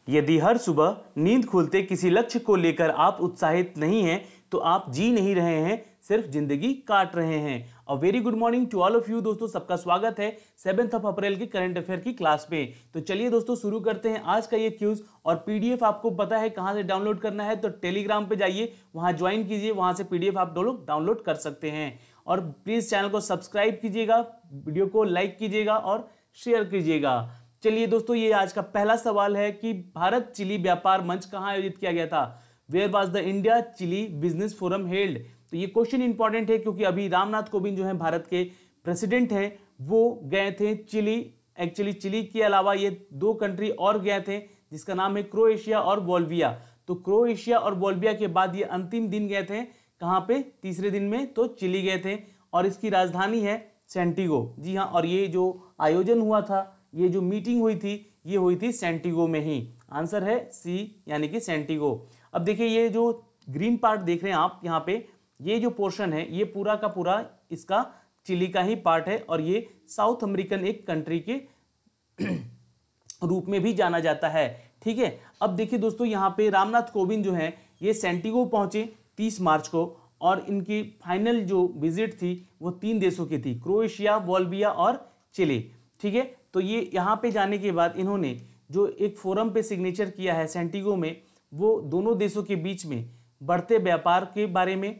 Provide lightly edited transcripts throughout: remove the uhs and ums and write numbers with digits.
यदि हर सुबह नींद खुलते किसी लक्ष्य को लेकर आप उत्साहित नहीं हैं तो आप जी नहीं रहे हैं, सिर्फ जिंदगी काट रहे हैं। A very good morning to all of you दोस्तों, सबका स्वागत है 7 अप्रैल के करंट अफेयर की क्लास में। तो चलिए दोस्तों शुरू करते हैं आज का ये क्यूज। और पीडीएफ आपको पता है कहां से डाउनलोड करना है, तो टेलीग्राम पे जाइए, वहां ज्वाइन कीजिए, वहां से पीडीएफ आप डाउनलोड कर सकते हैं। और प्लीज चैनल को सब्सक्राइब कीजिएगा, वीडियो को लाइक कीजिएगा और शेयर कीजिएगा। चलिए दोस्तों, ये आज का पहला सवाल है कि भारत चिली व्यापार मंच कहां आयोजित किया गया था। Where was the India Chile business forum held. तो ये क्वेश्चन इंपॉर्टेंट है क्योंकि अभी रामनाथ कोविंद जो है भारत के प्रेसिडेंट हैं, वो गए थे चिली। एक्चुअली चिली के अलावा ये 2 कंट्री और गए थे जिसका नाम है क्रोएशिया और बोल्विया। तो क्रोएशिया और बोल्विया के बाद ये अंतिम दिन गए थे कहां पे, तीसरे दिन में तो चिली गए थे और इसकी राजधानी है सैंटिगो। जी हाँ, और ये जो आयोजन हुआ था, ये जो मीटिंग हुई थी, ये हुई थी सैंटिगो में ही। आंसर है सी यानी कि सैंटिगो। अब देखिए ये जो ग्रीन पार्ट देख रहे हैं आप यहाँ पे, ये जो पोर्शन है ये पूरा का पूरा इसका चिली का ही पार्ट है और ये साउथ अमेरिकन एक कंट्री के रूप में भी जाना जाता है। ठीक है, अब देखिए दोस्तों यहाँ पे रामनाथ कोविंद जो है ये सैंटिगो पहुंचे 30 मार्च को और इनकी फाइनल जो विजिट थी वो 3 देशों की थी, क्रोएशिया, बोल्विया और चिली। ठीक है, तो ये यहाँ पे जाने के बाद इन्होंने जो एक फोरम पे सिग्नेचर किया है सैंटिगो में, वो दोनों देशों के बीच में बढ़ते व्यापार के बारे में,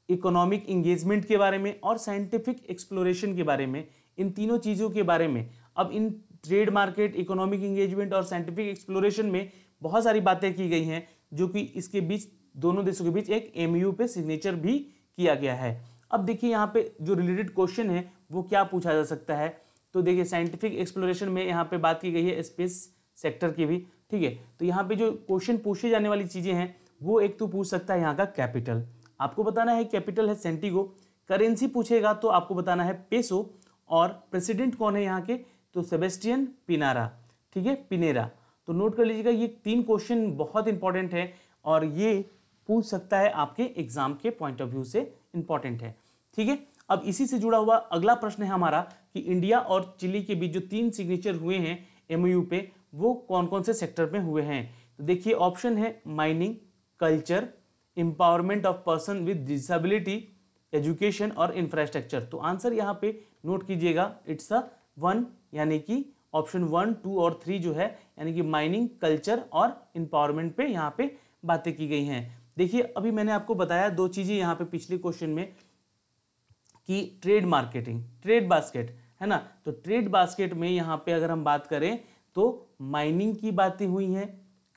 इकोनॉमिक इंगेजमेंट के बारे में और साइंटिफिक एक्सप्लोरेशन के बारे में, इन तीनों चीज़ों के बारे में। अब in trade market, economic engagement और साइंटिफिक एक्सप्लोरेशन में बहुत सारी बातें की गई हैं जो कि इसके बीच, दोनों देशों के बीच एक एमयू पे सिग्नेचर भी किया गया है। अब देखिए यहाँ पे जो रिलेटेड क्वेश्चन है वो क्या पूछा जा सकता है। तो देखिए साइंटिफिक एक्सप्लोरेशन में यहाँ पे बात की गई है स्पेस सेक्टर की भी। ठीक है, तो यहाँ पे जो क्वेश्चन पूछे जाने वाली चीज़ें हैं वो एक तो पूछ सकता है यहाँ का कैपिटल, आपको बताना है कैपिटल है सैंटिगो। करेंसी पूछेगा तो आपको बताना है पेसो। और प्रेसिडेंट कौन है यहाँ के, तो सेबेस्टियन पिनारा। ठीक है, पिनेरा। तो नोट कर लीजिएगा, ये 3 क्वेश्चन बहुत इंपॉर्टेंट है और ये पूछ सकता है आपके एग्जाम के पॉइंट ऑफ व्यू से इंपॉर्टेंट है। ठीक है, अब इसी से जुड़ा हुआ अगला प्रश्न है हमारा कि इंडिया और चिली के बीच जो 3 सिग्नेचर हुए हैं एमओयू पे, वो कौन कौन से सेक्टर में हुए हैं। तो देखिए ऑप्शन है mining, culture, empowerment of person with disability, education और इंफ्रास्ट्रक्चर। तो आंसर यहाँ पे नोट कीजिएगा, इट्स अ 1 यानी कि ऑप्शन 1, 2 और 3 जो है, यानी कि माइनिंग, कल्चर और एम्पावरमेंट पे यहाँ पे बातें की गई हैं। देखिए अभी मैंने आपको बताया 2 चीजें यहाँ पे पिछले क्वेश्चन में कि ट्रेड मार्केटिंग, ट्रेड बास्केट है ना। तो ट्रेड बास्केट में यहाँ पे अगर हम बात करें तो माइनिंग की बातें हुई हैं,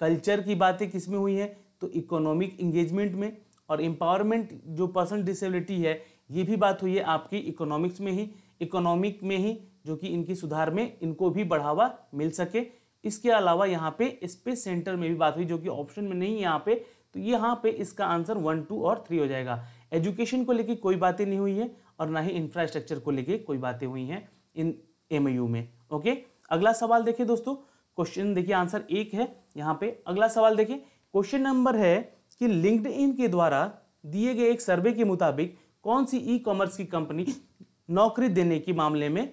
कल्चर की बातें किस में हुई हैं, तो इकोनॉमिक इंगेजमेंट में, और एम्पावरमेंट जो पर्सन डिसेबिलिटी है ये भी बात हुई है आपकी इकोनॉमिक्स में ही, इकोनॉमिक में ही, जो कि इनकी सुधार में इनको भी बढ़ावा मिल सके। इसके अलावा यहाँ पे स्पेस सेंटर में भी बात हुई जो कि ऑप्शन में नहीं है यहाँ पे, तो यहाँ पे इसका आंसर 1, 2 और 3 हो जाएगा। एजुकेशन को लेके कोई बातें नहीं हुई है और ना ही इंफ्रास्ट्रक्चर को लेके कोई बातें हुई हैं इन एमयू में। ओके, अगला सवाल देखिए दोस्तों, क्वेश्चन देखिए आंसर 1 है यहाँ पे। अगला सवाल देखिए, क्वेश्चन नंबर है कि लिंक्डइन के द्वारा दिए गए एक सर्वे के मुताबिक कौन सी ई कॉमर्स की कंपनी नौकरी देने के मामले में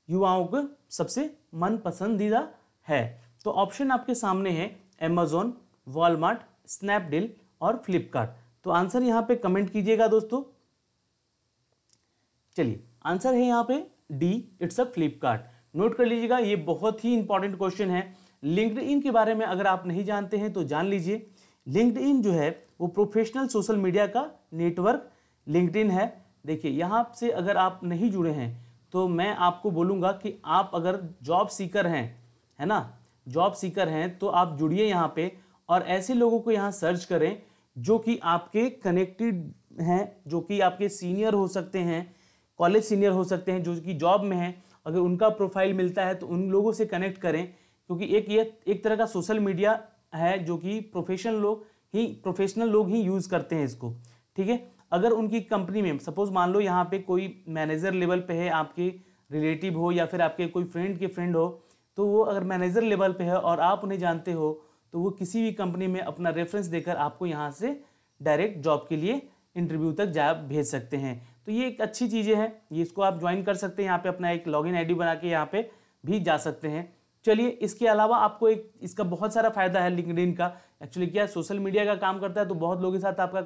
युवाओं को सबसे मन पसंदीदा है। तो ऑप्शन आपके सामने है अमेजोन, वॉलमार्ट, स्नैपडील और फ्लिपकार्ट। तो आंसर यहाँ पे कमेंट कीजिएगा दोस्तों। चलिए आंसर है यहाँ पे D, it's a Flipkart. Note कर लीजिएगा, ये बहुत ही इंपॉर्टेंट क्वेश्चन है। लिंक्डइन के बारे में अगर आप नहीं जानते हैं तो जान लीजिए। लिंक्डइन जो है वो प्रोफेशनल सोशल मीडिया का नेटवर्क लिंक्डइन है। देखिए यहाँ से अगर आप नहीं जुड़े हैं तो मैं आपको बोलूँगा कि आप अगर जॉब सीकर हैं, है ना, जॉब सीकर हैं, तो आप जुड़िए यहाँ पे और ऐसे लोगों को यहाँ सर्च करें जो कि आपके कनेक्टेड हैं, जो कि आपके सीनियर हो सकते हैं, कॉलेज सीनियर हो सकते हैं, जो कि जॉब में हैं। अगर उनका प्रोफाइल मिलता है तो उन लोगों से कनेक्ट करें, क्योंकि एक तरह का सोशल मीडिया है जो कि प्रोफेशनल लोग ही यूज़ करते हैं इसको। ठीक है, अगर उनकी कंपनी में सपोज मान लो यहाँ पे कोई मैनेजर लेवल पे है, आपके रिलेटिव हो या फिर आपके कोई फ्रेंड के फ्रेंड हो, तो वो अगर मैनेजर लेवल पे है और आप उन्हें जानते हो तो वो किसी भी कंपनी में अपना रेफरेंस देकर आपको यहाँ से डायरेक्ट जॉब के लिए इंटरव्यू तक भेज सकते हैं। तो ये एक अच्छी चीज़ें हैं, ये इसको आप ज्वाइन कर सकते हैं। यहाँ पे अपना एक लॉगिन आईडी बना के यहाँ पे भी जा सकते हैं। चलिए, इसके अलावा आपको एक इसका बहुत सारा फायदा है लिंक्डइन का। एक्चुअली क्या सोशल मीडिया का काम करता है, तो बहुत लोगों के साथ आपका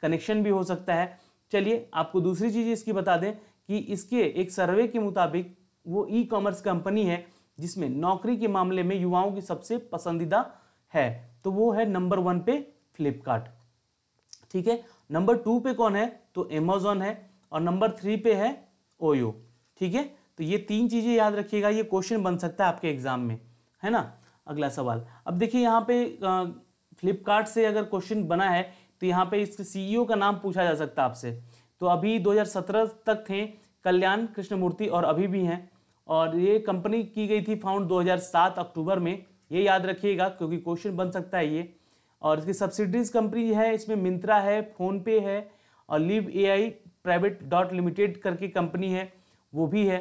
कनेक्शन भी हो सकता है। चलिए, आपको दूसरी चीज इसकी बता दें कि इसके एक सर्वे के मुताबिक वो ई कॉमर्स कंपनी है जिसमें नौकरी के मामले में युवाओं की सबसे पसंदीदा है, तो वो है नंबर 1 पे फ्लिपकार्ट। ठीक है, नंबर 2 पे कौन है, तो अमेजॉन है, और नंबर 3 पे है ओयो। ठीक है, तो ये 3 चीजें याद रखिएगा, ये क्वेश्चन बन सकता है आपके एग्जाम में, है ना। अगला सवाल, अब देखिए यहाँ पे फ्लिपकार्ट से अगर क्वेश्चन बना है तो यहाँ पे इसके सीईओ का नाम पूछा जा सकता है आपसे। तो अभी 2017 तक थे कल्याण कृष्णमूर्ति और अभी भी हैं, और ये कंपनी की गई थी फाउंड 2007 अक्टूबर में, ये याद रखिएगा क्योंकि क्वेश्चन बन सकता है ये। और इसकी सब्सिडरीज कंपनी है, इसमें मिंत्रा है, फोनपे है, और live AI private dot limited करके कंपनी है, वो भी है।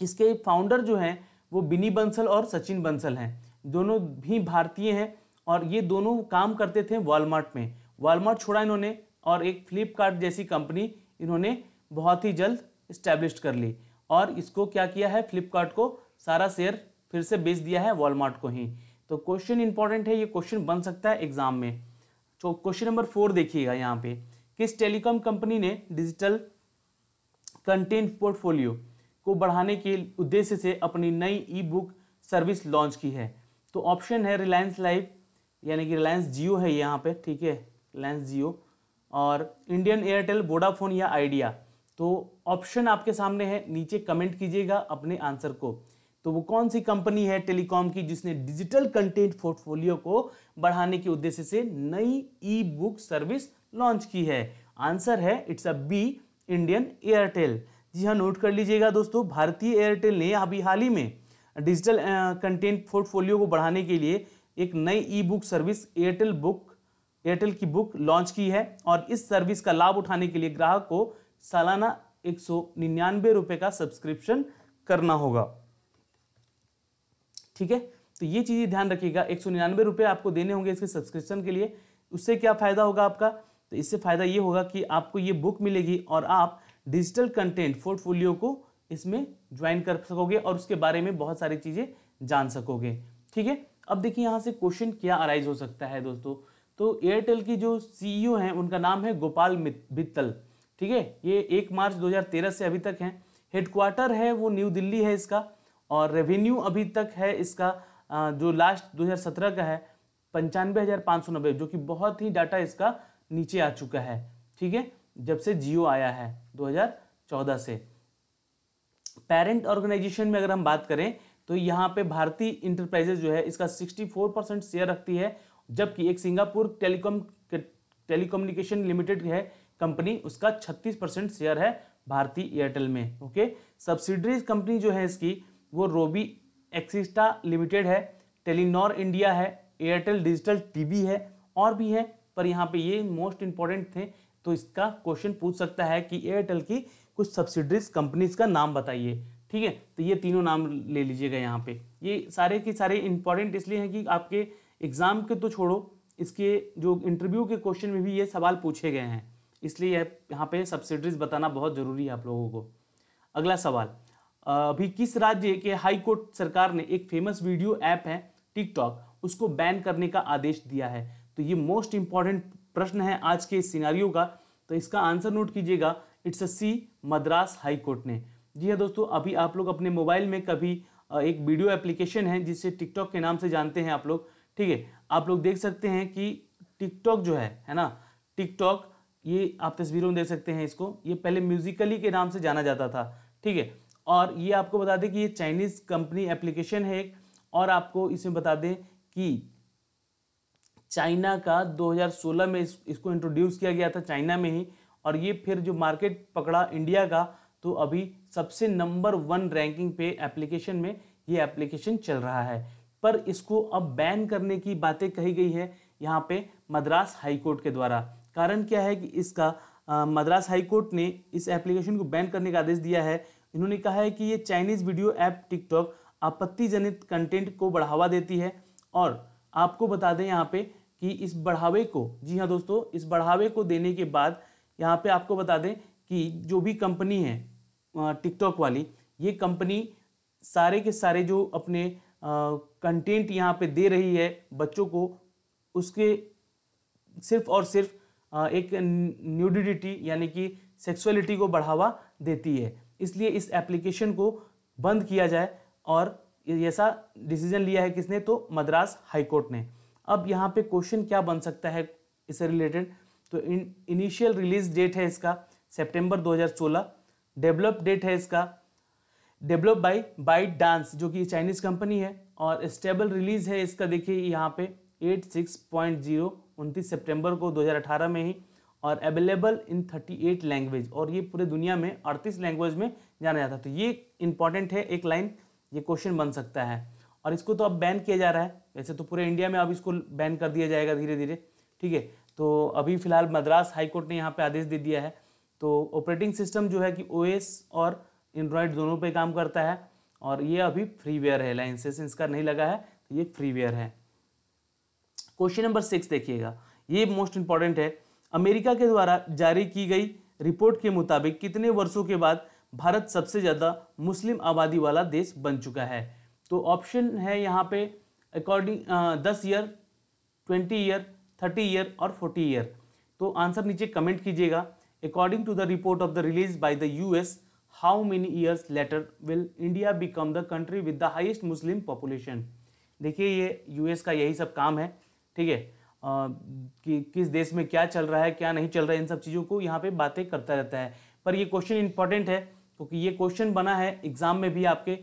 इसके फाउंडर जो हैं वो बिनी बंसल और सचिन बंसल हैं, दोनों भी भारतीय हैं, और ये दोनों काम करते थे वॉलमार्ट में। वॉलमार्ट छोड़ा इन्होंने और एक फ्लिपकार्ट जैसी कंपनी इन्होंने बहुत ही जल्द इस्टेब्लिश कर ली, और इसको क्या किया है, फ्लिपकार्ट को सारा शेयर फिर से बेच दिया है वॉलमार्ट को ही। तो क्वेश्चन इंपॉर्टेंट है, ये क्वेश्चन बन सकता है एग्जाम में। तो क्वेश्चन नंबर 4 देखिएगा यहाँ पे, किस टेलीकॉम कंपनी ने डिजिटल कंटेंट पोर्टफोलियो को बढ़ाने के उद्देश्य से अपनी नई ई बुक सर्विस लॉन्च की है। तो ऑप्शन है रिलायंस लाइव, यानी कि रिलायंस जियो है यहाँ पे, ठीक है, रिलायंस जियो, और इंडियन एयरटेल, वोडाफोन या आइडिया। तो ऑप्शन आपके सामने है, नीचे कमेंट कीजिएगा अपने आंसर को। तो वो कौन सी कंपनी है टेलीकॉम की जिसने डिजिटल कंटेंट पोर्टफोलियो को बढ़ाने के उद्देश्य से नई ई बुक सर्विस लॉन्च की है? आंसर है it's a B, Indian Airtel. जी हाँ, नोट कर लीजिएगा दोस्तों, भारतीय एयरटेल ने अभी हाल ही में डिजिटल कंटेंट पोर्टफोलियो को बढ़ाने के लिए एक नई ई बुक सर्विस एयरटेल की बुक लॉन्च की है, और इस सर्विस का लाभ उठाने के लिए ग्राहक को सालाना 199 रुपए का सब्सक्रिप्शन करना होगा। ठीक है, तो ये चीजें ध्यान रखिएगा, 199 रुपए आपको देने होंगे इसके सब्सक्रिप्शन के लिए। उससे क्या फायदा होगा आपका, तो इससे फायदा ये होगा कि आपको ये बुक मिलेगी और आप डिजिटल कंटेंट पोर्टफोलियो को इसमें ज्वाइन कर सकोगे और उसके बारे में बहुत सारी चीजें जान सकोगे। ठीक है, अब देखिए यहाँ से क्वेश्चन क्या अराइज हो सकता है दोस्तों। तो एयरटेल की जो सीईओ हैं उनका नाम है गोपाल मित्तल। ठीक है, ये 1 मार्च 2013 से अभी तक हैं। हेडक्वार्टर है वो न्यू दिल्ली है इसका, और रेवेन्यू अभी तक है इसका जो लास्ट 2017 का है 95,590, जो कि बहुत ही डाटा इसका नीचे आ चुका है। ठीक है, जब से जियो आया है 2014 से। पेरेंट ऑर्गेनाइजेशन में अगर हम बात करें तो यहाँ पे भारतीय इंटरप्राइजेज जो है इसका 64% शेयर रखती है, जबकि एक सिंगापुर टेलीकम्युनिकेशन लिमिटेड है कंपनी, उसका 36% शेयर है भारतीय एयरटेल में। ओके, सब्सिडरीज कंपनी जो है इसकी वो रोबी एक्सिस्टा लिमिटेड है, टेलीनॉर इंडिया है, एयरटेल डिजिटल टीवी है, और भी है, पर यहाँ पे ये मोस्ट इंपॉर्टेंट थे। तो इसका क्वेश्चन पूछ सकता है कि एयरटेल की कुछ सब्सिडरीज कंपनीज का नाम बताइए। ठीक है, तो ये तीनों नाम ले लीजिएगा यहाँ पे। ये सारे के सारे इंपॉर्टेंट इसलिए हैं कि आपके एग्जाम के तो छोड़ो, इसके जो इंटरव्यू के क्वेश्चन में भी ये सवाल पूछे गए हैं, इसलिए यहाँ पे सब्सिडरीज बताना बहुत जरूरी है आप लोगों को। अगला सवाल, अभी किस राज्य के हाई कोर्ट सरकार ने एक फेमस वीडियो ऐप है टिकटॉक, उसको बैन करने का आदेश दिया है? तो ये मोस्ट इंपॉर्टेंट प्रश्न है आज के इस सिनारियो का, तो इसका आंसर नोट कीजिएगा, it's a C, Madras high court ने। जी हाँ दोस्तों, अभी आप लोग अपने मोबाइल में कभी एक वीडियो एप्लीकेशन है जिसे टिकटॉक के नाम से जानते हैं आप लोग। ठीक है, आप लोग देख सकते हैं कि टिकटॉक जो है ना, टिकटॉक, ये आप तस्वीरों में देख सकते हैं इसको, ये पहले म्यूजिकली के नाम से जाना जाता था। ठीक है, और ये आपको बता दें कि ये चाइनीज कंपनी एप्लीकेशन है एक, और आपको इसमें बता दें कि चाइना का 2016 में इसको इंट्रोड्यूस किया गया था चाइना में ही, और ये फिर जो मार्केट पकड़ा इंडिया का, तो अभी सबसे नंबर 1 रैंकिंग पे एप्लीकेशन में ये एप्लीकेशन चल रहा है। पर इसको अब बैन करने की बातें कही गई है यहाँ पे मद्रास हाई कोर्ट के द्वारा। कारण क्या है कि इसका मद्रास हाई कोर्ट ने इस एप्लीकेशन को बैन करने का आदेश दिया है। इन्होंने कहा है कि ये चाइनीज वीडियो ऐप टिकटॉक आपत्तिजनित कंटेंट को बढ़ावा देती है, और आपको बता दें यहाँ पे कि इस बढ़ावे को, जी हाँ दोस्तों, इस बढ़ावे को देने के बाद यहाँ पे आपको बता दें कि जो भी कंपनी है टिकटॉक वाली, ये कंपनी सारे के सारे जो अपने कंटेंट यहाँ पे दे रही है बच्चों को, उसके सिर्फ और सिर्फ एक न्यूडिटी यानी कि सेक्सुअलिटी को बढ़ावा देती है। इसलिए इस एप्लीकेशन को बंद किया जाए, और ऐसा डिसीजन लिया है किसने, तो मद्रास हाई कोर्ट ने। अब यहाँ पे क्वेश्चन क्या बन सकता है इससे रिलेटेड, तो इनिशियल रिलीज डेट है इसका सितंबर 2016, डेवलप डेट है इसका डेवलप बाय बाइट डांस जो कि चाइनीज कंपनी है, और स्टेबल रिलीज है इसका देखिए यहाँ पे 86.0 29 सितंबर को 2018 में ही, और अवेलेबल इन 38 लैंग्वेज, और ये पूरे दुनिया में 38 लैंग्वेज में जाना जाता है। तो ये इंपॉर्टेंट है एक लाइन, ये क्वेश्चन बन सकता है। और इसको तो अब बैन किया जा रहा है, वैसे तो पूरे इंडिया में अब इसको बैन कर दिया जाएगा धीरे धीरे, ठीक है। तो अभी फिलहाल मद्रास हाई कोर्ट ने यहाँ पे आदेश दे दिया है। तो ऑपरेटिंग सिस्टम जो है कि ओएस और एंड्रॉयड दोनों पे काम करता है, और ये अभी फ्रीवेयर है, लाइसेंस इसका नहीं लगा है, तो ये फ्रीवेयर है। क्वेश्चन नंबर 6 देखिएगा, ये मोस्ट इंपॉर्टेंट है। अमेरिका के द्वारा जारी की गई रिपोर्ट के मुताबिक कितने वर्षों के बाद भारत सबसे ज़्यादा मुस्लिम आबादी वाला देश बन चुका है? तो ऑप्शन है यहाँ पे अकॉर्डिंग 10 ईयर, 20 ईयर, 30 ईयर और 40 ईयर। तो आंसर नीचे कमेंट कीजिएगा। According to the report of the release by the US, how many years later will India become the country with the highest Muslim population? देखिए ये US का यही सब काम है, ठीक है, कि किस देश में क्या चल रहा है क्या नहीं चल रहा है, इन सब चीज़ों को यहाँ पे बातें करता रहता है। पर ये क्वेश्चन इंपॉर्टेंट है क्योंकि ये क्वेश्चन बना है एग्जाम में भी आपके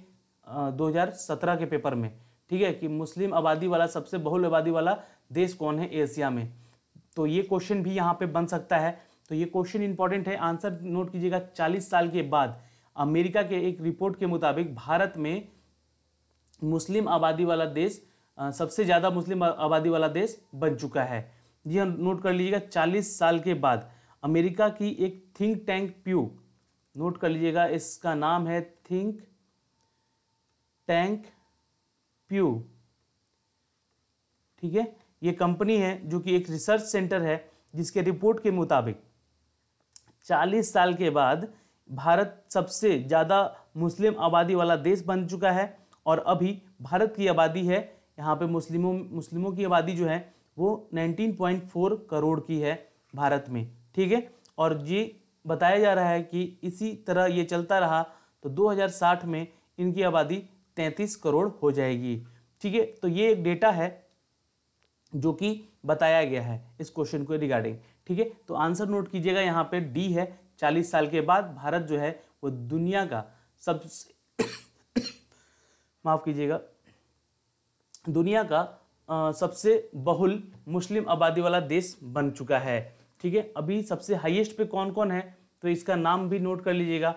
2017 के पेपर में, ठीक है, कि मुस्लिम आबादी वाला सबसे बहुल आबादी वाला देश कौन है एशिया में। तो ये क्वेश्चन भी यहाँ पे बन सकता है। तो ये क्वेश्चन इंपॉर्टेंट है, आंसर नोट कीजिएगा। 40 साल के बाद अमेरिका के एक रिपोर्ट के मुताबिक भारत में मुस्लिम आबादी वाला देश सबसे ज़्यादा मुस्लिम आबादी वाला देश बन चुका है। जी हम नोट कर लीजिएगा, 40 साल के बाद अमेरिका की एक थिंक टैंक प्यू, नोट कर लीजिएगा, इसका नाम है थिंक टैंक प्यू, ठीक है। ये कंपनी है जो कि एक रिसर्च सेंटर है, जिसके रिपोर्ट के मुताबिक 40 साल के बाद भारत सबसे ज़्यादा मुस्लिम आबादी वाला देश बन चुका है। और अभी भारत की आबादी है, यहाँ पे मुस्लिमों की आबादी जो है वो 19.4 करोड़ की है भारत में, ठीक है। और ये बताया जा रहा है कि इसी तरह ये चलता रहा तो 2060 में इनकी आबादी 33 करोड़ हो जाएगी, ठीक है। तो ये एक डेटा है जो कि बताया गया है इस क्वेश्चन को रिगार्डिंग, ठीक है। तो आंसर नोट कीजिएगा, यहाँ पे डी है। 40 साल के बाद भारत जो है वो दुनिया का सबसे माफ कीजिएगा, दुनिया का सबसे बहुल मुस्लिम आबादी वाला देश बन चुका है, ठीक है। अभी सबसे हाईएस्ट पे कौन कौन है, तो इसका नाम भी नोट कर लीजिएगा।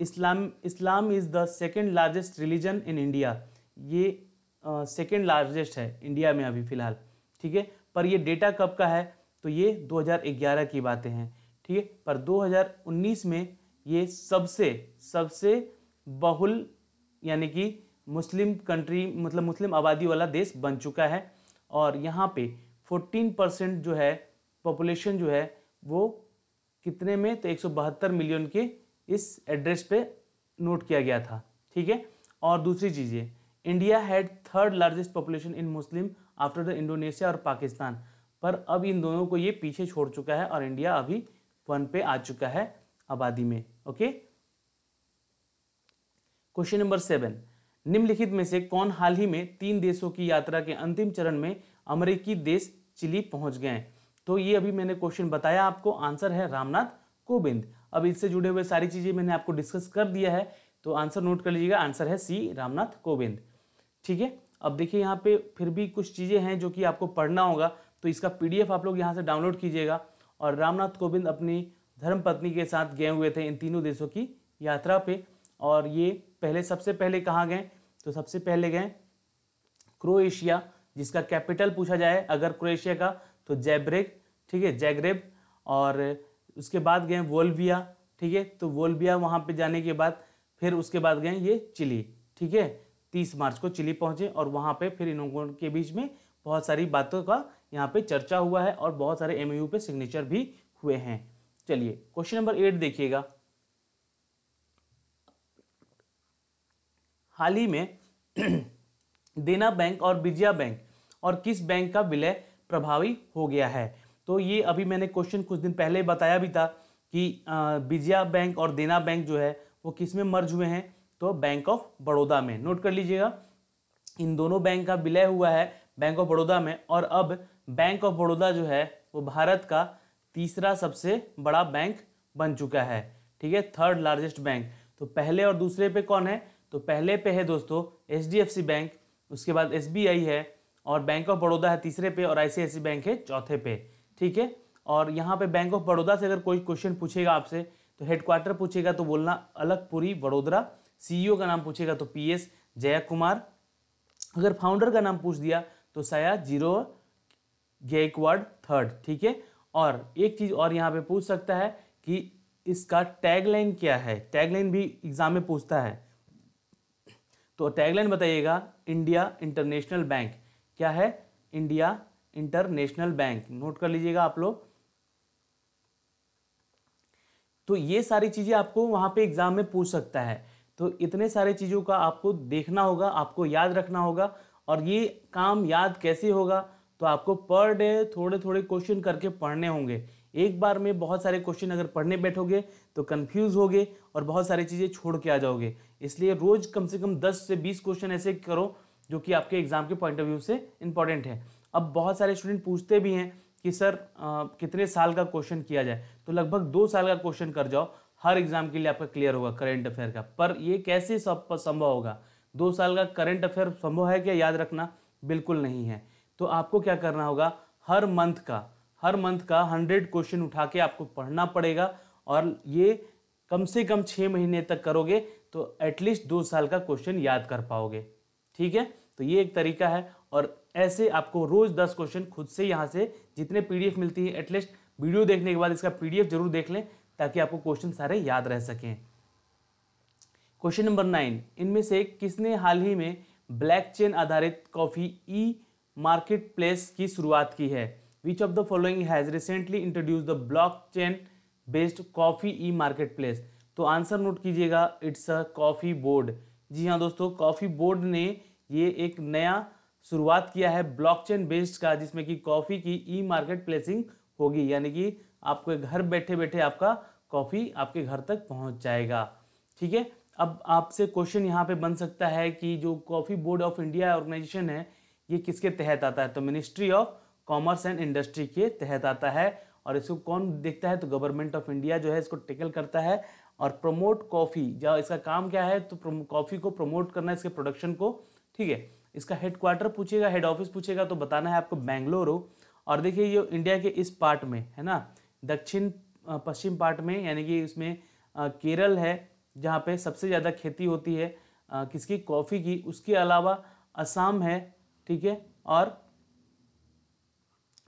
Islam is the second largest religion in India, ये सेकेंड लार्जेस्ट है इंडिया में अभी फिलहाल, ठीक है। पर ये डेटा कब का है, तो ये 2011 की बातें हैं, ठीक है। पर 2019 में ये सबसे बहुल यानी कि मुस्लिम कंट्री, मतलब मुस्लिम आबादी वाला देश बन चुका है। और यहाँ पे 14% जो है पॉपुलेशन जो है वो कितने में, तो 172 मिलियन के इस एड्रेस पे नोट किया गया था, ठीक है। और दूसरी चीज़ें, India had third largest population in Muslim after the Indonesia और पाकिस्तान, पर अब इन दोनों को ये पीछे छोड़ चुका है और इंडिया अभी 1 पे आ चुका है आबादी में, ओके। क्वेश्चन नंबर 7, निम्नलिखित में से कौन हाल ही में 3 देशों की यात्रा के अंतिम चरण में अमेरिकी देश चिली पहुंच गए? तो ये अभी मैंने क्वेश्चन बताया आपको, आंसर है रामनाथ कोविंद। अब इससे जुड़े हुए सारी चीजें मैंने आपको डिस्कस कर दिया है, तो आंसर नोट कर लीजिएगा, आंसर है सी रामनाथ कोविंद, ठीक है। अब देखिए यहाँ पे फिर भी कुछ चीजें हैं जो कि आपको पढ़ना होगा, तो इसका PDF आप लोग यहाँ से डाउनलोड कीजिएगा। और रामनाथ कोविंद अपनी धर्मपत्नी के साथ गए हुए थे इन तीनों देशों की यात्रा पे। और ये सबसे पहले कहाँ गए, तो सबसे पहले गए क्रोएशिया, जिसका कैपिटल पूछा जाए अगर क्रोएशिया का तो जैग्रेब, ठीक है, जैग्रेब। और उसके बाद गए वोल्विया, ठीक है, तो वोल्विया वहाँ पे जाने के बाद फिर उसके बाद गए ये चिली, ठीक है। 30 मार्च को चिली पहुँचे और वहाँ पे फिर इन लोगों के बीच में बहुत सारी बातों का यहाँ पे चर्चा हुआ है और बहुत सारे MOU पे सिग्नेचर भी हुए हैं। चलिए क्वेश्चन नंबर 8 देखिएगा। हाल ही में देना बैंक और विजया बैंक और किस बैंक का विलय प्रभावी हो गया है। तो ये अभी मैंने क्वेश्चन कुछ दिन पहले बताया भी था कि विजया बैंक और देना बैंक जो है वो किस में मर्ज हुए हैं, तो बैंक ऑफ बड़ौदा में। नोट कर लीजिएगा, इन दोनों बैंक का विलय हुआ है बैंक ऑफ बड़ौदा में, और अब बैंक ऑफ बड़ौदा जो है वो भारत का तीसरा सबसे बड़ा बैंक बन चुका है। ठीक है, थर्ड लार्जेस्ट बैंक। तो पहले और दूसरे पे कौन है, तो पहले पे है दोस्तों HDFC बैंक, उसके बाद SBI है, और बैंक ऑफ बड़ौदा है तीसरे पे, और ICICI बैंक है चौथे पे। ठीक है, और यहाँ पे बैंक ऑफ बड़ौदा से अगर कोई क्वेश्चन पूछेगा आपसे तो हेडक्वार्टर पूछेगा तो बोलना अलकपुरी बड़ोदरा, CEO का नाम पूछेगा तो PS जयकुमार, अगर फाउंडर का नाम पूछ दिया तो सयाजीराव गायकवाड़ थर्ड। ठीक है, और एक चीज और यहाँ पे पूछ सकता है कि इसका टैगलाइन क्या है, टैगलाइन भी एग्जाम में पूछता है, तो टैगलाइन बताइएगा इंडिया इंटरनेशनल बैंक। क्या है, इंडिया इंटरनेशनल बैंक। नोट कर लीजिएगा आप लोग। तो ये सारी चीजें आपको वहां पे एग्जाम में पूछ सकता है, तो इतने सारे चीजों का आपको देखना होगा, आपको याद रखना होगा। और ये काम याद कैसे होगा, तो आपको पर डे थोड़े थोड़े क्वेश्चन करके पढ़ने होंगे। एक बार में बहुत सारे क्वेश्चन अगर पढ़ने बैठोगे तो कंफ्यूज होगे और बहुत सारी चीजें छोड़ के आ जाओगे। इसलिए रोज कम से कम 10 से 20 क्वेश्चन ऐसे करो जो कि आपके एग्जाम के पॉइंट ऑफ व्यू से इंपॉर्टेंट है। अब बहुत सारे स्टूडेंट पूछते भी हैं कि सर कितने साल का क्वेश्चन किया जाए, तो लगभग 2 साल का क्वेश्चन कर जाओ, हर एग्जाम के लिए आपका क्लियर होगा करंट अफेयर का। पर ये कैसे संभव होगा, 2 साल का करंट अफेयर संभव है क्या याद रखना, बिल्कुल नहीं है। तो आपको क्या करना होगा, हर मंथ का 100 क्वेश्चन उठा के आपको पढ़ना पड़ेगा, और ये कम से कम 6 महीने तक करोगे तो एटलीस्ट 2 साल का क्वेश्चन याद कर पाओगे। ठीक है, तो ये एक तरीका है। और ऐसे आपको रोज 10 क्वेश्चन खुद से यहाँ से जितने PDF मिलती है, एटलीस्ट वीडियो देखने के बाद इसका PDF जरूर देख लें ताकि आपको क्वेश्चन सारे याद रह सकें। क्वेश्चन नंबर 9, इनमें से किसने हाल ही में ब्लॉकचेन आधारित कॉफी मार्केट प्लेस की शुरुआत की है। Which of the following has recently introduce the blockchain based coffee market place. तो आंसर नोट कीजिएगा, इट्स अ कॉफी बोर्ड। जी हाँ दोस्तों, कॉफी बोर्ड ने ये एक नया शुरुआत किया है ब्लॉकचेन बेस्ड का, जिसमें कि कॉफी की मार्केट प्लेसिंग होगी, यानी कि आपके घर बैठे बैठे आपका कॉफी आपके घर तक पहुंच जाएगा। ठीक है, अब आपसे क्वेश्चन यहाँ पे बन सकता है कि जो coffee board of India organisation है ये किसके तहत आता है, तो ministry of commerce and industry के तहत आता है। और इसको कौन देखता है, तो गवर्नमेंट ऑफ इंडिया जो है इसको टेकल करता है। और प्रमोट कॉफी, जो इसका काम क्या है, तो कॉफी को प्रमोट करना, इसके प्रोडक्शन को। ठीक है, इसका हेडक्वार्टर पूछेगा, हेड ऑफिस पूछेगा तो बताना है आपको बेंगलुरु। और देखिए ये इंडिया के इस पार्ट में है ना, दक्षिण पश्चिम पार्ट में, यानी कि इसमें केरल है जहाँ पे सबसे ज़्यादा खेती होती है किसकी, कॉफ़ी की। उसके अलावा असम है, ठीक है, और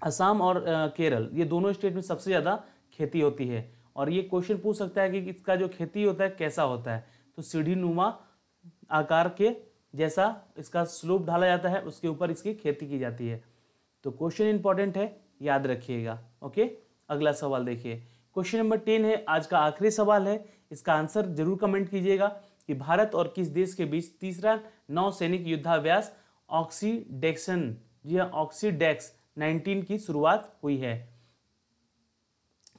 असम और केरल, ये दोनों स्टेट में सबसे ज़्यादा खेती होती है। और ये क्वेश्चन पूछ सकता है कि इसका जो खेती होता है कैसा होता है, तो सीढ़ी नुमा आकार के जैसा इसका स्लोप ढाला जाता है, उसके ऊपर इसकी खेती की जाती है। तो क्वेश्चन इंपॉर्टेंट है, याद रखिएगा। ओके, अगला सवाल देखिए, क्वेश्चन नंबर 10 है, आज का आखिरी सवाल है। इसका आंसर जरूर कमेंट कीजिएगा कि भारत और किस देश के बीच तीसरा नौसैनिक युद्धाभ्यास ऑक्सीडेक्सन, जी हाँ ऑक्सीडेक्स 19 की शुरुआत हुई है।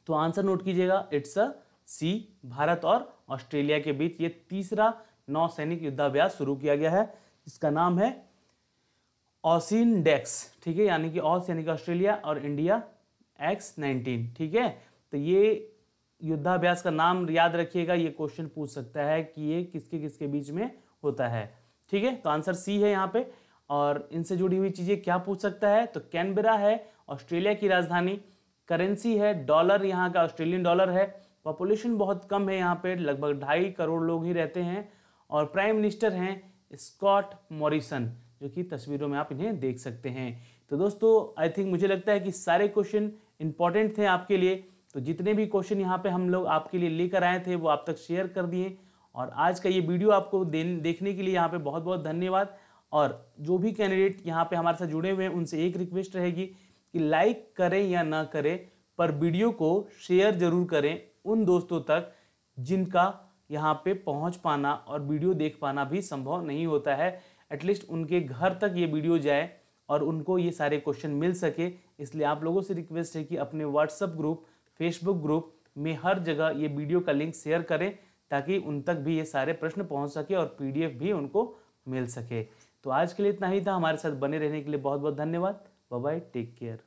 तो आंसर नोट कीजिएगा, इट्स अ सी, भारत और ऑस्ट्रेलिया के बीच ये तीसरा नौसैनिक युद्धाभ्यास शुरू किया गया है, जिसका नाम है ऑसिनडेक्स। ठीक है, यानी कि ऑस यानी कि ऑस्ट्रेलिया और इंडिया X-19। ठीक है, तो ये युद्धाभ्यास का नाम याद रखिएगा, ये क्वेश्चन पूछ सकता है कि ये किसके किसके बीच में होता है। ठीक है, तो आंसर सी है यहाँ पे। और इनसे जुड़ी हुई चीजें क्या पूछ सकता है, तो कैनबेरा है ऑस्ट्रेलिया की राजधानी, करेंसी है डॉलर, यहाँ का ऑस्ट्रेलियन डॉलर है, पॉपुलेशन बहुत कम है यहाँ पे, लगभग 2.5 करोड़ लोग ही रहते हैं, और प्राइम मिनिस्टर हैं स्कॉट मॉरिसन, जो कि तस्वीरों में आप इन्हें देख सकते हैं। तो दोस्तों आई थिंक मुझे लगता है कि सारे क्वेश्चन इंपॉर्टेंट थे आपके लिए। तो जितने भी क्वेश्चन यहाँ पे हम लोग आपके लिए लेकर आए थे वो आप तक शेयर कर दिए। और आज का ये वीडियो आपको देखने के लिए यहाँ पे बहुत बहुत धन्यवाद। और जो भी कैंडिडेट यहाँ पे हमारे साथ जुड़े हुए हैं उनसे एक रिक्वेस्ट रहेगी कि लाइक करें या ना करें, पर वीडियो को शेयर जरूर करें उन दोस्तों तक जिनका यहाँ पे पहुँच पाना और वीडियो देख पाना भी संभव नहीं होता है। एटलीस्ट उनके घर तक ये वीडियो जाए और उनको ये सारे क्वेश्चन मिल सके। इसलिए आप लोगों से रिक्वेस्ट है कि अपने व्हाट्सएप ग्रुप, फेसबुक ग्रुप में हर जगह ये वीडियो का लिंक शेयर करें, ताकि उन तक भी ये सारे प्रश्न पहुंच सके और पीडीएफ भी उनको मिल सके। तो आज के लिए इतना ही था। हमारे साथ बने रहने के लिए बहुत बहुत धन्यवाद। Bye bye, take care.